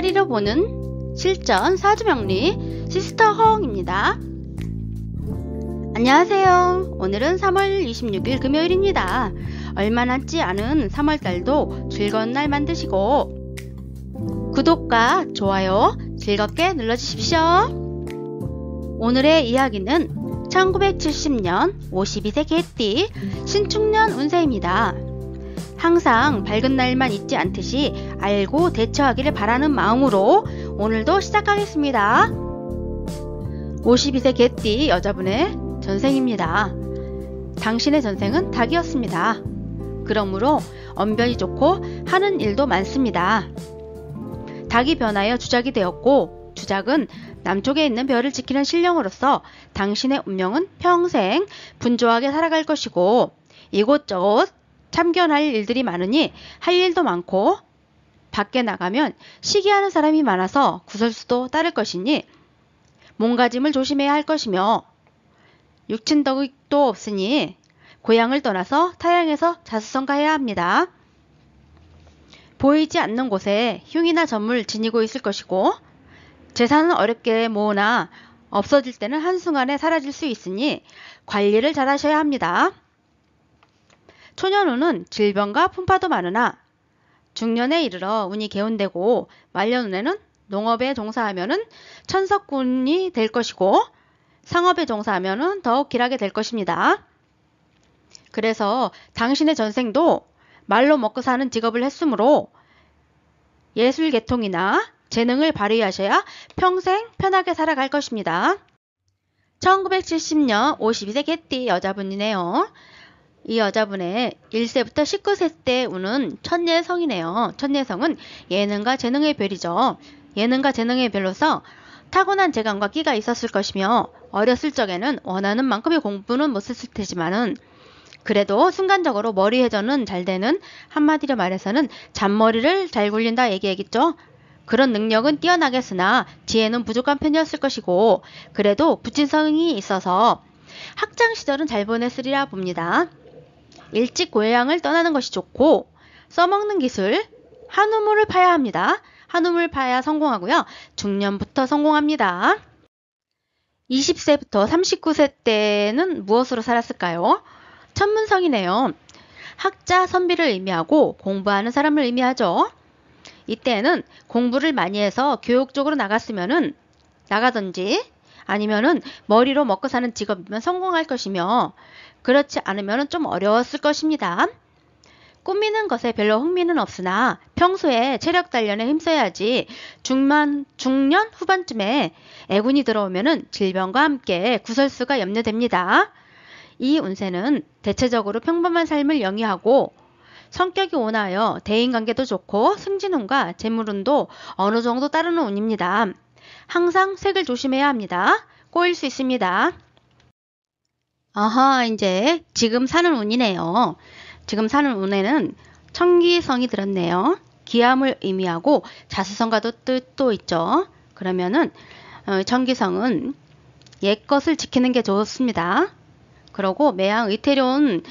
일자리로 보는 실전 사주명리 시스터 허웅입니다. 안녕하세요. 오늘은 3월 26일 금요일입니다. 얼마 남지 않은 3월달도 즐거운 날 만드시고 구독과 좋아요 즐겁게 눌러주십시오. 오늘의 이야기는 1970년 52세 개띠 신축년 운세입니다. 항상 밝은 날만 있지 않듯이 알고 대처하기를 바라는 마음으로 오늘도 시작하겠습니다. 52세 개띠 여자분의 전생입니다. 당신의 전생은 닭이었습니다. 그러므로 언변이 좋고 하는 일도 많습니다. 닭이 변하여 주작이 되었고 주작은 남쪽에 있는 별을 지키는 신령으로서 당신의 운명은 평생 분주하게 살아갈 것이고 이곳저곳 참견할 일들이 많으니 할 일도 많고 밖에 나가면 시기하는 사람이 많아서 구설수도 따를 것이니 몸가짐을 조심해야 할 것이며 육친덕도 없으니 고향을 떠나서 타향에서 자수성가해야 합니다. 보이지 않는 곳에 흉이나 점을 지니고 있을 것이고 재산은 어렵게 모으나 없어질 때는 한순간에 사라질 수 있으니 관리를 잘 하셔야 합니다. 초년운은 질병과 풍파도 많으나 중년에 이르러 운이 개운되고 말년운에는 농업에 종사하면은 천석군이 될 것이고 상업에 종사하면은 더욱 길하게 될 것입니다. 그래서 당신의 전생도 말로 먹고 사는 직업을 했으므로 예술 계통이나 재능을 발휘하셔야 평생 편하게 살아갈 것입니다. 1970년 52세 개띠 여자분이네요. 이 여자분의 1세부터 19세 때 운은 천예성이네요. 천예성은 예능과 재능의 별이죠. 예능과 재능의 별로서 타고난 재간과 끼가 있었을 것이며 어렸을 적에는 원하는 만큼의 공부는 못했을 테지만은 그래도 순간적으로 머리 회전은 잘 되는, 한마디로 말해서는 잔머리를 잘 굴린다 얘기겠죠. 그런 능력은 뛰어나겠으나 지혜는 부족한 편이었을 것이고 그래도 부친성이 있어서 학창시절은 잘 보냈으리라 봅니다. 일찍 고향을 떠나는 것이 좋고 써먹는 기술, 한우물을 파야 합니다. 한우물 파야 성공하고요. 중년부터 성공합니다. 20세부터 39세 때는 무엇으로 살았을까요? 천문성이네요. 학자, 선비를 의미하고 공부하는 사람을 의미하죠. 이때는 공부를 많이 해서 교육 쪽으로 나가든지 아니면은 머리로 먹고 사는 직업이면 성공할 것이며 그렇지 않으면 좀 어려웠을 것입니다. 꾸미는 것에 별로 흥미는 없으나 평소에 체력 단련에 힘써야지 중년 후반쯤에 애군이 들어오면 질병과 함께 구설수가 염려됩니다. 이 운세는 대체적으로 평범한 삶을 영위하고 성격이 온화하여 대인관계도 좋고 승진운과 재물운도 어느 정도 따르는 운입니다. 항상 색을 조심해야 합니다. 꼬일 수 있습니다. 이제 지금 사는 운이네요. 지금 사는 운에는 천기성이 들었네요. 기함을 의미하고 자수성가도 뜻도 있죠. 그러면은 천기성은 옛것을 지키는 게 좋습니다. 그러고 매양 의태로운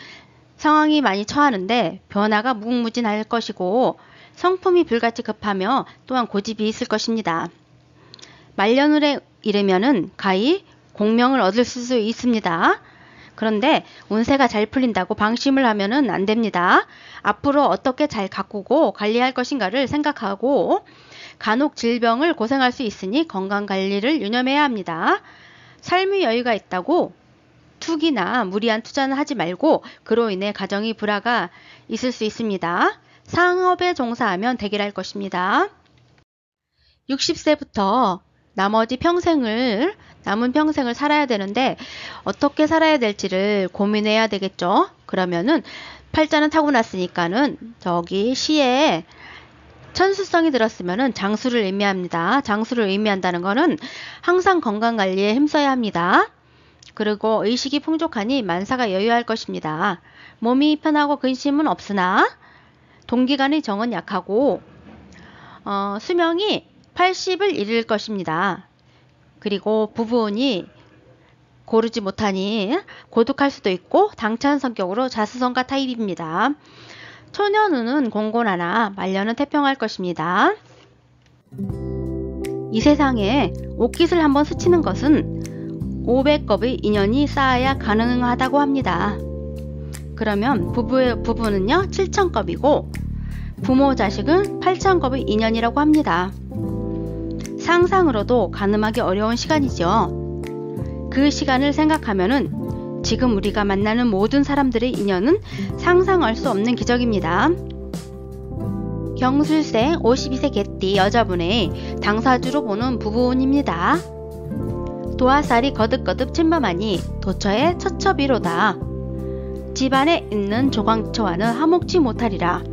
상황이 많이 처하는데 변화가 무궁무진할 것이고 성품이 불같이 급하며 또한 고집이 있을 것입니다. 말년을에 이르면은 가히 공명을 얻을 수 있습니다. 그런데 운세가 잘 풀린다고 방심을 하면은 안 됩니다. 앞으로 어떻게 잘 가꾸고 관리할 것인가를 생각하고 간혹 질병을 고생할 수 있으니 건강관리를 유념해야 합니다. 삶의 여유가 있다고 투기나 무리한 투자는 하지 말고 그로 인해 가정이 불화가 있을 수 있습니다. 상업에 종사하면 대길할 것입니다. 60세부터 남은 평생을 살아야 되는데 어떻게 살아야 될지를 고민해야 되겠죠. 그러면은 팔자는 타고났으니까는 저기 시에 천수성이 들었으면은 장수를 의미합니다. 장수를 의미한다는 거는 항상 건강관리에 힘써야 합니다. 그리고 의식이 풍족하니 만사가 여유할 것입니다. 몸이 편하고 근심은 없으나 동기간의 정은 약하고 수명이 80을 이를 것입니다. 그리고 부부운이 고르지 못하니 고독할 수도 있고 당찬 성격으로 자수성가 타입입니다. 초년운은 공곤하나 말년은 태평할 것입니다. 이 세상에 옷깃을 한번 스치는 것은 500겁의 인연이 쌓아야 가능하다고 합니다. 그러면 부부는요 7,000겁이고 부모 자식은 8,000겁의 인연이라고 합니다. 상상으로도 가늠하기 어려운 시간이죠. 그 시간을 생각하면은 지금 우리가 만나는 모든 사람들의 인연은 상상할 수 없는 기적입니다. 경술생 52세 개띠 여자분의 당사주로 보는 부부운입니다. 도화살이 거듭거듭 침범하니 도처에 처처비로다. 집안에 있는 조광초와는 화목치 못하리라.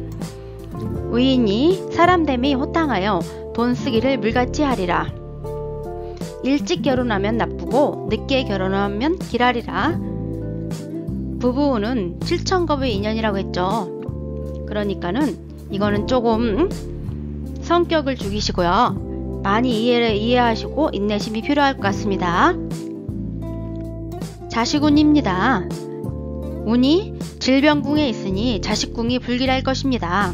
의인이 사람됨이 호탕하여 돈 쓰기를 물같이 하리라. 일찍 결혼하면 나쁘고 늦게 결혼하면 기라리라. 부부운은 7,000겁의 인연이라고 했죠. 그러니까는 이거는 조금 성격을 죽이시고요. 많이 이해하시고 인내심이 필요할 것 같습니다. 자식운입니다. 운이 질병궁에 있으니 자식궁이 불길할 것입니다.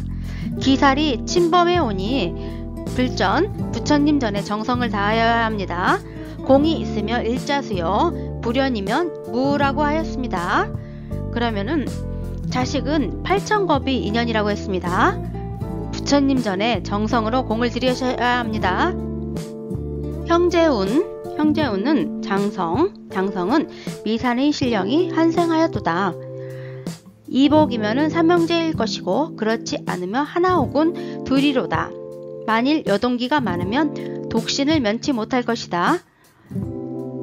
기살이 침범해 오니 불전, 부처님 전에 정성을 다하여야 합니다. 공이 있으면 일자수요, 불연이면 무라고 하였습니다. 그러면은 자식은 8,000겁이 인연이라고 했습니다. 부처님 전에 정성으로 공을 들이셔야 합니다. 형제운은 장성은 미산의 신령이 한생하였도다. 이복이면은 삼형제일 것이고 그렇지 않으면 하나 혹은 둘이로다. 만일 여동기가 많으면 독신을 면치 못할 것이다.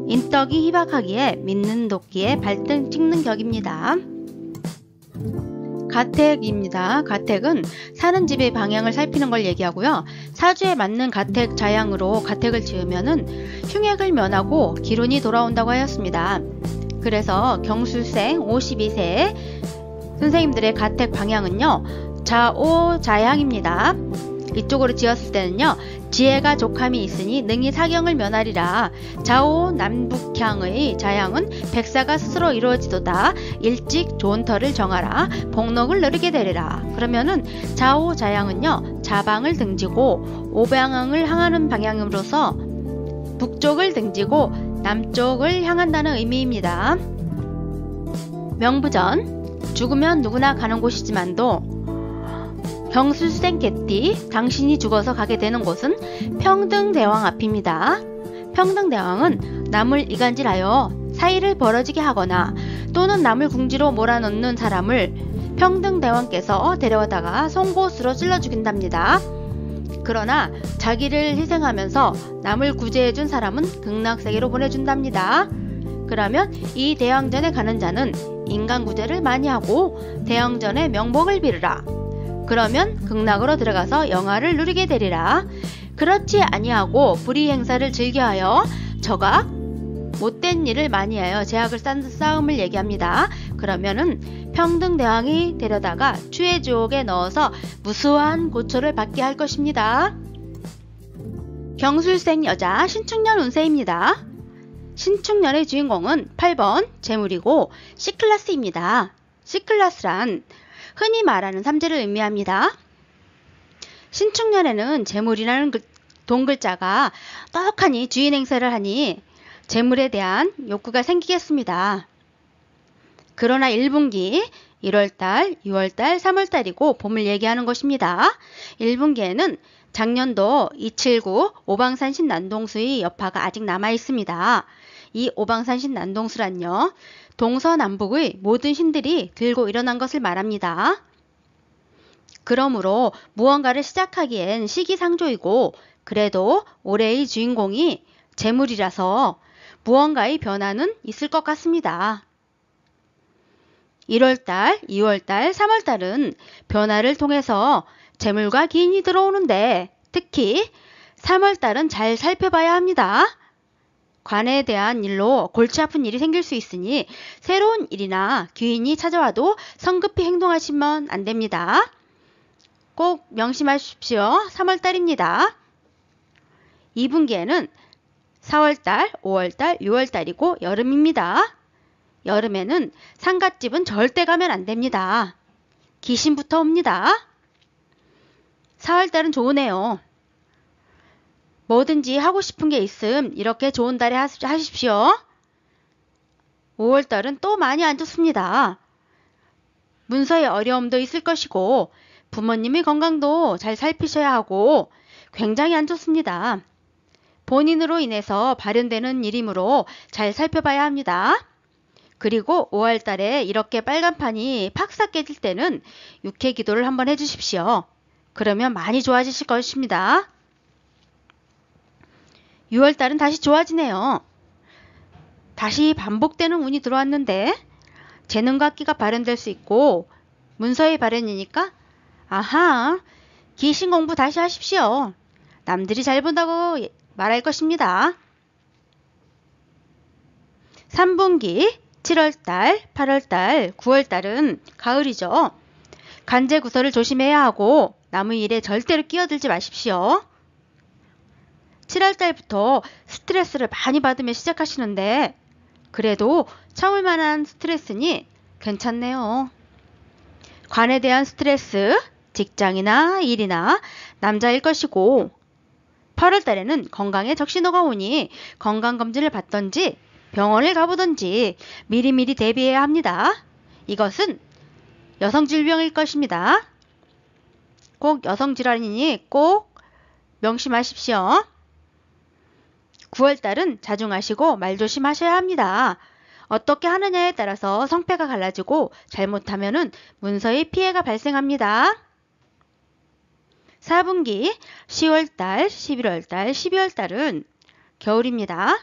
인덕이 희박하기에 믿는 도끼에 발등 찍는 격입니다. 가택입니다. 가택은 사는 집의 방향을 살피는 걸 얘기하고요. 사주에 맞는 가택 자양으로 가택을 지으면은 흉액을 면하고 기운이 돌아온다고 하였습니다. 그래서 경술생 52세 선생님들의 가택 방향은요, 좌오자양입니다. 이쪽으로 지었을 때는요, 지혜가 족함이 있으니 능히 사경을 면하리라. 좌우 남북향의 자양은 백사가 스스로 이루어지도다. 일찍 좋은 터를 정하라. 복록을 누리게 되리라. 그러면은 좌우 자양은요, 자방을 등지고 오방향을 향하는 방향으로서 북쪽을 등지고 남쪽을 향한다는 의미입니다. 명부전, 죽으면 누구나 가는 곳이지만도 경술생 개띠, 당신이 죽어서 가게 되는 곳은 평등대왕 앞입니다. 평등대왕은 남을 이간질하여 사이를 벌어지게 하거나 또는 남을 궁지로 몰아넣는 사람을 평등대왕께서 데려다가 송곳으로 찔러 죽인답니다. 그러나 자기를 희생하면서 남을 구제해준 사람은 극락세계로 보내준답니다. 그러면 이 대왕전에 가는 자는 인간 구제를 많이 하고 대왕전의 명복을 빌으라. 그러면 극락으로 들어가서 영화를 누리게 되리라. 그렇지 아니하고 불의 행사를 즐겨하여 저가 못된 일을 많이 하여 제약을 쌓음을 얘기합니다. 그러면은 평등대왕이 데려다가 추해지옥에 넣어서 무수한 고초를 받게 할 것입니다. 경술생 여자 신축년 운세입니다. 신축년의 주인공은 8번 재물이고 C클래스입니다. C클래스란 흔히 말하는 삼재를 의미합니다. 신축년에는 재물이라는 동글자가 떡하니 주인 행세를 하니 재물에 대한 욕구가 생기겠습니다. 그러나 1분기 1월달, 6월달, 3월달이고 봄을 얘기하는 것입니다. 1분기에는 작년도 279 오방산신 난동수의 여파가 아직 남아 있습니다. 이 오방산신 난동수란요, 동서남북의 모든 신들이 들고 일어난 것을 말합니다. 그러므로 무언가를 시작하기엔 시기상조이고 그래도 올해의 주인공이 재물이라서 무언가의 변화는 있을 것 같습니다. 1월달, 2월달, 3월달은 변화를 통해서 재물과 기인이 들어오는데 특히 3월달은 잘 살펴봐야 합니다. 관에 대한 일로 골치 아픈 일이 생길 수 있으니 새로운 일이나 귀인이 찾아와도 성급히 행동하시면 안 됩니다. 꼭 명심하십시오. 3월달입니다. 2분기에는 4월달, 5월달, 6월달이고 여름입니다. 여름에는 상갓집은 절대 가면 안 됩니다. 귀신부터 옵니다. 4월달은 좋으네요. 뭐든지 하고 싶은 게 있음 이렇게 좋은 달에 하십시오. 5월달은 또 많이 안 좋습니다. 문서에 어려움도 있을 것이고 부모님의 건강도 잘 살피셔야 하고 굉장히 안 좋습니다. 본인으로 인해서 발현되는 일이므로 잘 살펴봐야 합니다. 그리고 5월달에 이렇게 빨간판이 팍싹 깨질 때는 육회 기도를 한번 해주십시오. 그러면 많이 좋아지실 것입니다. 6월달은 다시 좋아지네요. 다시 반복되는 운이 들어왔는데 재능과 끼가 발현될 수 있고 문서의 발현이니까 아하, 귀신 공부 다시 하십시오. 남들이 잘 본다고 말할 것입니다. 3분기 7월달, 8월달, 9월달은 가을이죠. 간제구설을 조심해야 하고 남의 일에 절대로 끼어들지 마십시오. 7월달부터 스트레스를 많이 받으며 시작하시는데 그래도 참을 만한 스트레스니 괜찮네요. 관에 대한 스트레스, 직장이나 일이나 남자일 것이고 8월달에는 건강에 적신호가 오니 건강검진을 받던지 병원을 가보던지 미리미리 대비해야 합니다. 이것은 여성질병일 것입니다. 꼭 여성질환이니 꼭 명심하십시오. 9월달은 자중하시고 말조심하셔야 합니다. 어떻게 하느냐에 따라서 성패가 갈라지고 잘못하면 문서의 피해가 발생합니다. 4분기 10월달, 11월달, 12월달은 겨울입니다.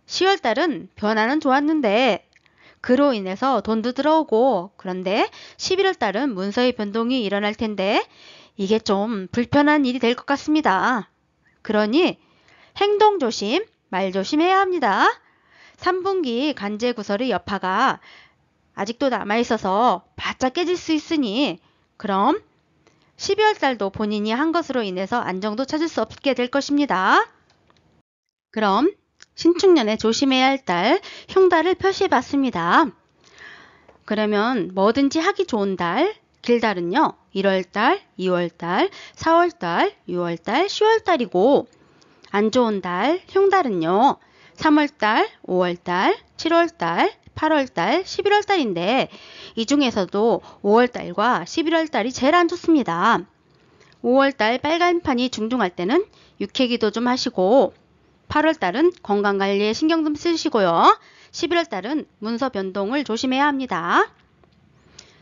10월달은 변화는 좋았는데 그로 인해서 돈도 들어오고 그런데 11월달은 문서의 변동이 일어날 텐데 이게 좀 불편한 일이 될 것 같습니다. 그러니 행동 조심, 말 조심해야 합니다. 3분기 간제구설의 여파가 아직도 남아있어서 바짝 깨질 수 있으니 그럼 12월달도 본인이 한 것으로 인해서 안정도 찾을 수 없게 될 것입니다. 그럼 신축년에 조심해야 할 달, 흉달을 표시해 봤습니다. 그러면 뭐든지 하기 좋은 달, 길달은요. 1월달, 2월달, 4월달, 6월달, 10월달이고 안 좋은 달, 흉달은요. 3월달, 5월달, 7월달, 8월달, 11월달인데 이 중에서도 5월달과 11월달이 제일 안 좋습니다. 5월달 빨간판이 중중할 때는 육회기도 좀 하시고 8월달은 건강관리에 신경 좀 쓰시고요. 11월달은 문서 변동을 조심해야 합니다.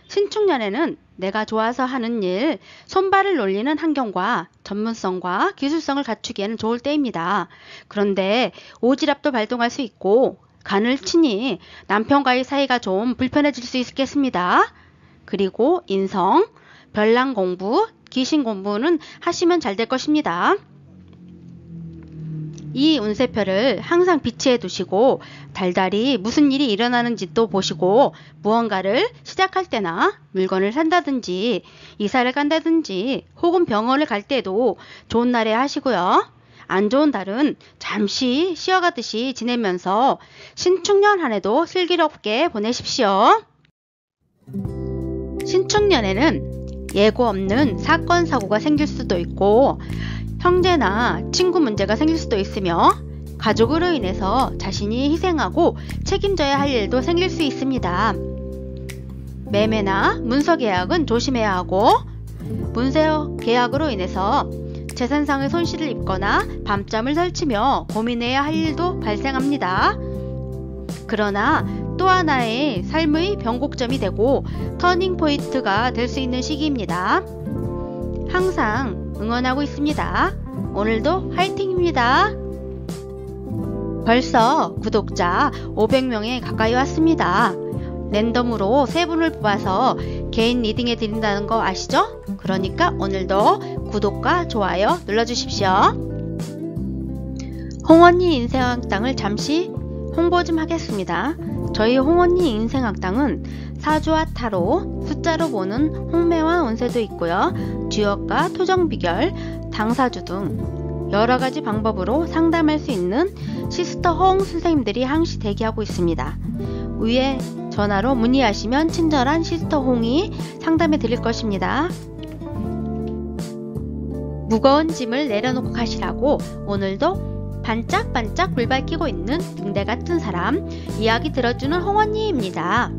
신축년에는 내가 좋아서 하는 일, 손발을 놀리는 환경과 전문성과 기술성을 갖추기에는 좋을 때입니다. 그런데 오지랖도 발동할 수 있고 간을 치니 남편과의 사이가 좀 불편해질 수 있겠습니다. 그리고 인성, 별난 공부, 귀신 공부는 하시면 잘 될 것입니다. 이 운세표를 항상 비치해 두시고 달달이 무슨 일이 일어나는지도 보시고 무언가를 시작할 때나 물건을 산다든지 이사를 간다든지 혹은 병원을 갈 때도 좋은 날에 하시고요. 안 좋은 달은 잠시 쉬어가듯이 지내면서 신축년 한 해도 슬기롭게 보내십시오. 신축년에는 예고 없는 사건 사고가 생길 수도 있고 형제나 친구 문제가 생길 수도 있으며 가족으로 인해서 자신이 희생하고 책임져야 할 일도 생길 수 있습니다. 매매나 문서 계약은 조심해야 하고 문서 계약으로 인해서 재산상의 손실을 입거나 밤잠을 설치며 고민해야 할 일도 발생합니다. 그러나 또 하나의 삶의 변곡점이 되고 터닝포인트가 될 수 있는 시기입니다. 항상 응원하고 있습니다. 오늘도 화이팅입니다. 벌써 구독자 500명에 가까이 왔습니다. 랜덤으로 3분을 뽑아서 개인 리딩해 드린다는 거 아시죠? 그러니까 오늘도 구독과 좋아요 눌러주십시오. 홍언니 인생학당을 잠시 홍보 좀 하겠습니다. 저희 홍언니 인생학당은 사주와 타로, 숫자로 보는 홍매화 운세도 있고요. 듀역과 토정 비결, 당사주 등 여러가지 방법으로 상담할 수 있는 시스터 홍 선생님들이 항시 대기하고 있습니다. 위에 전화로 문의하시면 친절한 시스터 홍이 상담해 드릴 것입니다. 무거운 짐을 내려놓고 가시라고 오늘도 반짝반짝 불 밝히고 있는 등대 같은 사람, 이야기 들어주는 홍언니입니다.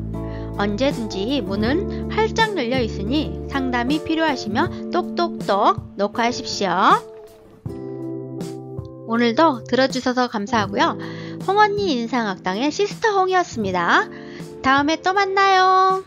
언제든지 문은 활짝 열려 있으니 상담이 필요하시면 똑똑똑 녹화하십시오. 오늘도 들어주셔서 감사하고요. 홍언니 인상학당의 시스터 홍이었습니다. 다음에 또 만나요.